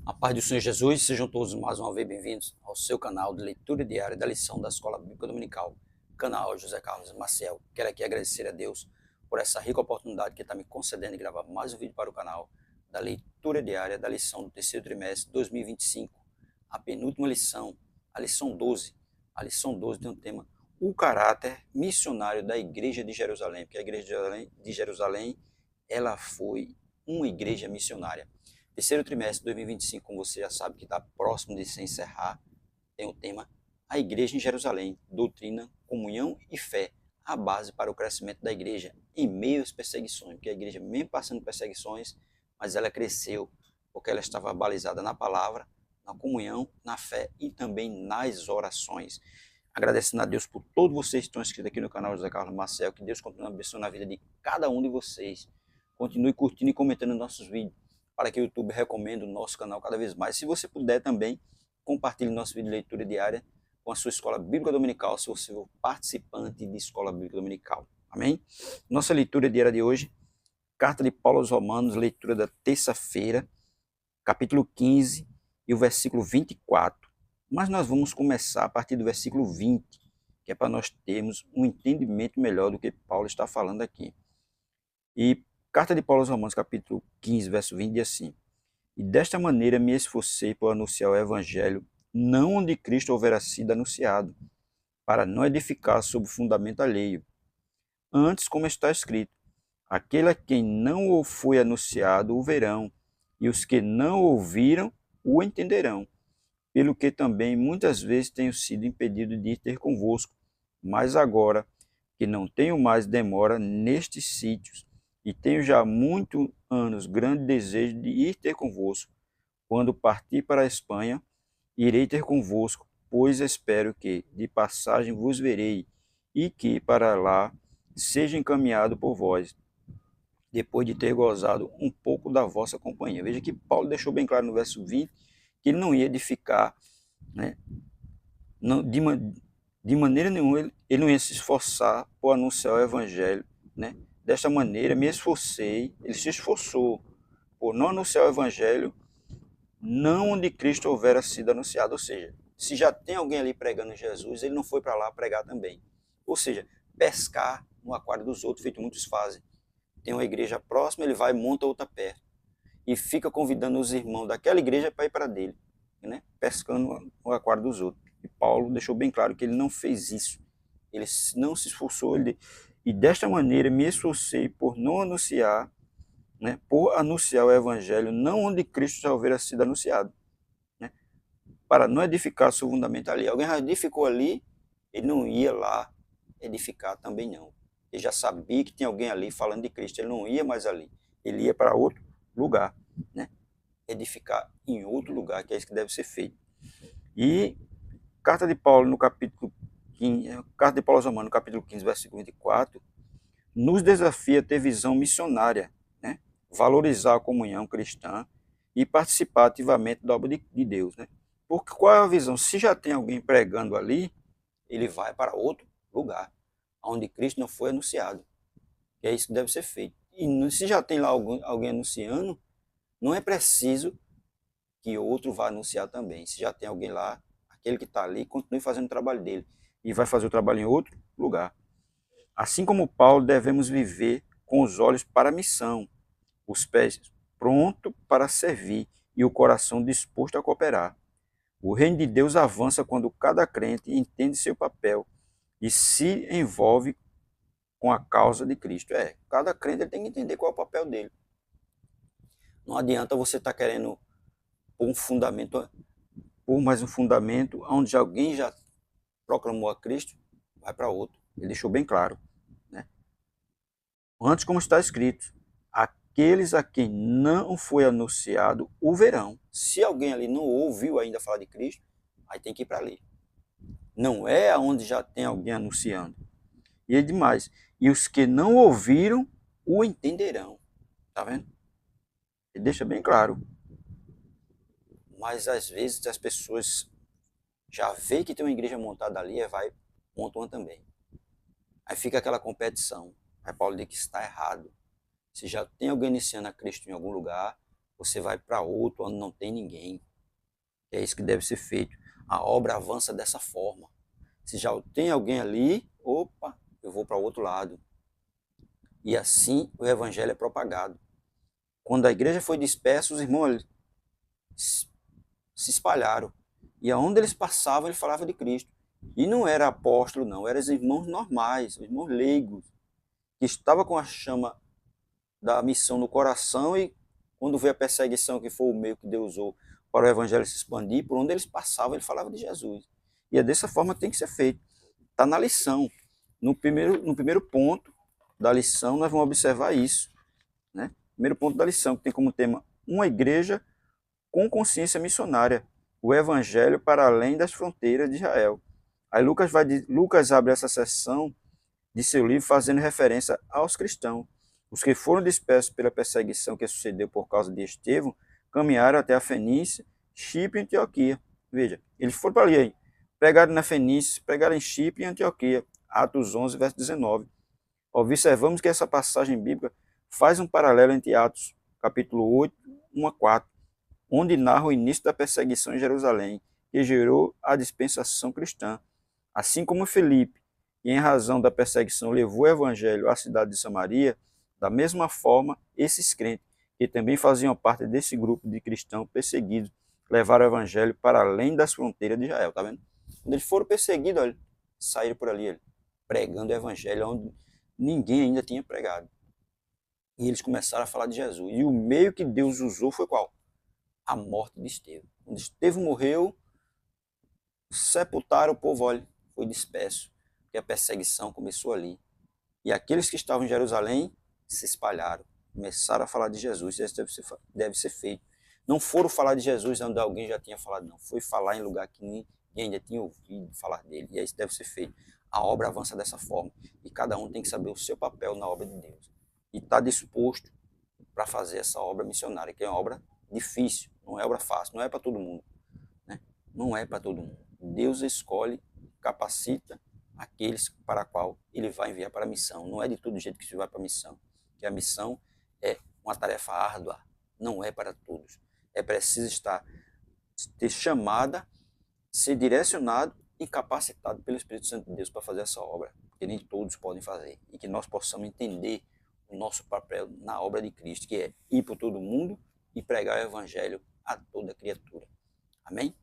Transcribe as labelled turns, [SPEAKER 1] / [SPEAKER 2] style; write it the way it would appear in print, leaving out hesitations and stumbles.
[SPEAKER 1] A paz do Senhor Jesus, sejam todos mais uma vez bem-vindos ao seu canal de leitura diária da lição da Escola Bíblica Dominical, canal José Carlos Maciel. Quero aqui agradecer a Deus por essa rica oportunidade que está me concedendo de gravar mais um vídeo para o canal da leitura diária da lição do terceiro trimestre de 2025, a penúltima lição, a lição 12. A lição 12 tem um tema: o caráter missionário da Igreja de Jerusalém, porque a Igreja de Jerusalém ela foi uma igreja missionária. Terceiro trimestre de 2025, como você já sabe que está próximo de se encerrar, tem o tema A Igreja em Jerusalém, doutrina, comunhão e fé, a base para o crescimento da igreja em meio às perseguições, porque a igreja mesmo passando perseguições, mas ela cresceu porque ela estava balizada na palavra, na comunhão, na fé e também nas orações. Agradecendo a Deus por todos vocês que estão inscritos aqui no canal José Carlos Marcel, que Deus continue abençoando a vida de cada um de vocês. Continue curtindo e comentando nossos vídeos, para que o YouTube recomende o nosso canal cada vez mais. Se você puder também, compartilhe nosso vídeo de leitura diária com a sua escola bíblica dominical, se você for participante de escola bíblica dominical. Amém? Nossa leitura diária de hoje, carta de Paulo aos Romanos, leitura da terça-feira, capítulo 15 e o versículo 24. Mas nós vamos começar a partir do versículo 20, que é para nós termos um entendimento melhor do que Paulo está falando aqui. E carta de Paulo aos Romanos, capítulo 15, verso 20, diz assim: E desta maneira me esforcei por anunciar o evangelho, não onde Cristo houvera sido anunciado, para não edificar sobre fundamento alheio. Antes, como está escrito, aquele a quem não o foi anunciado o verão, e os que não ouviram o entenderão, pelo que também muitas vezes tenho sido impedido de ir ter convosco, mas agora que não tenho mais demora nestes sítios, e tenho já há muitos anos grande desejo de ir ter convosco. Quando partir para a Espanha, irei ter convosco, pois espero que de passagem vos verei, e que para lá seja encaminhado por vós, depois de ter gozado um pouco da vossa companhia. Veja que Paulo deixou bem claro no verso 20 que ele não ia edificar, né? Não, de maneira nenhuma ele não ia se esforçar por anunciar o evangelho, né? Desta maneira me esforcei, ele se esforçou por não anunciar o evangelho não onde Cristo houvera sido anunciado. Ou seja, se já tem alguém ali pregando Jesus, ele não foi para lá pregar também. Ou seja, pescar no aquário dos outros, feito muitos fazem. Tem uma igreja próxima, ele vai e monta outra perto. E fica convidando os irmãos daquela igreja para ir para dele, né? Pescando no aquário dos outros. E Paulo deixou bem claro que ele não fez isso. Ele não se esforçou. E desta maneira me esforcei por não anunciar, né, por anunciar o evangelho não onde Cristo já houvera sido anunciado, né, para não edificar seu fundamento ali. Alguém já edificou ali, ele não ia lá edificar também não. Ele já sabia que tinha alguém ali falando de Cristo, ele não ia mais ali, ele ia para outro lugar, né, edificar em outro lugar, que é isso que deve ser feito. E carta de Paulo no capítulo 15, carta de Paulo aos Romanos no capítulo 15, versículo 24, nos desafia a ter visão missionária, né? Valorizar a comunhão cristã e participar ativamente da obra de Deus, né? Porque qual é a visão? Se já tem alguém pregando ali, ele vai para outro lugar, onde Cristo não foi anunciado. E é isso que deve ser feito. E se já tem lá alguém anunciando, não é preciso que outro vá anunciar também. Se já tem alguém lá, aquele que está ali, continue fazendo o trabalho dele. E vai fazer o trabalho em outro lugar. Assim como Paulo, devemos viver com os olhos para a missão, os pés prontos para servir e o coração disposto a cooperar. O reino de Deus avança quando cada crente entende seu papel e se envolve com a causa de Cristo. Cada crente tem que entender qual é o papel dele. Não adianta você estar querendo pôr um fundamento, pôr mais um fundamento onde alguém já proclamou a Cristo, vai para outro. Ele deixou bem claro. Antes, como está escrito, aqueles a quem não foi anunciado o verão. Se alguém ali não ouviu ainda falar de Cristo, aí tem que ir para ali. Não é aonde já tem alguém anunciando. E é demais. E os que não ouviram o entenderão. Tá vendo? Ele deixa bem claro. Mas às vezes as pessoas já veem que tem uma igreja montada ali, vai montam uma também. Aí fica aquela competição. Aí Paulo diz que está errado. Se já tem alguém iniciando a Cristo em algum lugar, você vai para outro onde não tem ninguém. É isso que deve ser feito. A obra avança dessa forma. Se já tem alguém ali, opa, eu vou para o outro lado. E assim o evangelho é propagado. Quando a igreja foi dispersa, os irmãos se espalharam. E aonde eles passavam, ele falava de Cristo. E não era apóstolo, não, eram os irmãos normais, os irmãos leigos, que estavam com a chama da missão no coração e quando veio a perseguição, que foi o meio que Deus usou para o evangelho se expandir, por onde eles passavam, ele falava de Jesus. E é dessa forma que tem que ser feito. Está na lição. No primeiro ponto da lição, nós vamos observar isso. Né? Primeiro ponto da lição, que tem como tema uma igreja com consciência missionária, o evangelho para além das fronteiras de Israel. Aí Lucas abre essa seção de seu livro fazendo referência aos cristãos. Os que foram dispersos pela perseguição que sucedeu por causa de Estevão caminharam até a Fenícia, Chipre e Antioquia. Veja, eles foram para ali, pregaram na Fenícia, pregaram em Chipre e Antioquia. Atos 11, verso 19. Observamos que essa passagem bíblica faz um paralelo entre Atos, capítulo 8, 1 a 4, onde narra o início da perseguição em Jerusalém, que gerou a dispensação cristã. Assim como Filipe, que em razão da perseguição levou o evangelho à cidade de Samaria, da mesma forma, esses crentes, que também faziam parte desse grupo de cristãos perseguidos, levaram o evangelho para além das fronteiras de Israel, tá vendo? Quando eles foram perseguidos, olha, saíram por ali, pregando o evangelho onde ninguém ainda tinha pregado. E eles começaram a falar de Jesus. E o meio que Deus usou foi qual? A morte de Estevão. Quando Estevão morreu, sepultaram o povo, olha, foi disperso, porque a perseguição começou ali. E aqueles que estavam em Jerusalém se espalharam, começaram a falar de Jesus. Isso deve ser feito. Não foram falar de Jesus onde alguém já tinha falado, não. Foi falar em lugar que ninguém ainda tinha ouvido falar dele. E isso deve ser feito. A obra avança dessa forma. E cada um tem que saber o seu papel na obra de Deus. E estar disposto para fazer essa obra missionária, que é uma obra difícil, não é obra fácil, não é para todo mundo. Né? Não é para todo mundo. Deus escolhe, capacita aqueles para a qual ele vai enviar para a missão. Não é de todo jeito que se vai para a missão. Que a missão é uma tarefa árdua, não é para todos. É preciso ter chamada, ser direcionado e capacitado pelo Espírito Santo de Deus para fazer essa obra, porque nem todos podem fazer. E que nós possamos entender o nosso papel na obra de Cristo, que é ir por todo mundo e pregar o evangelho a toda criatura. Amém?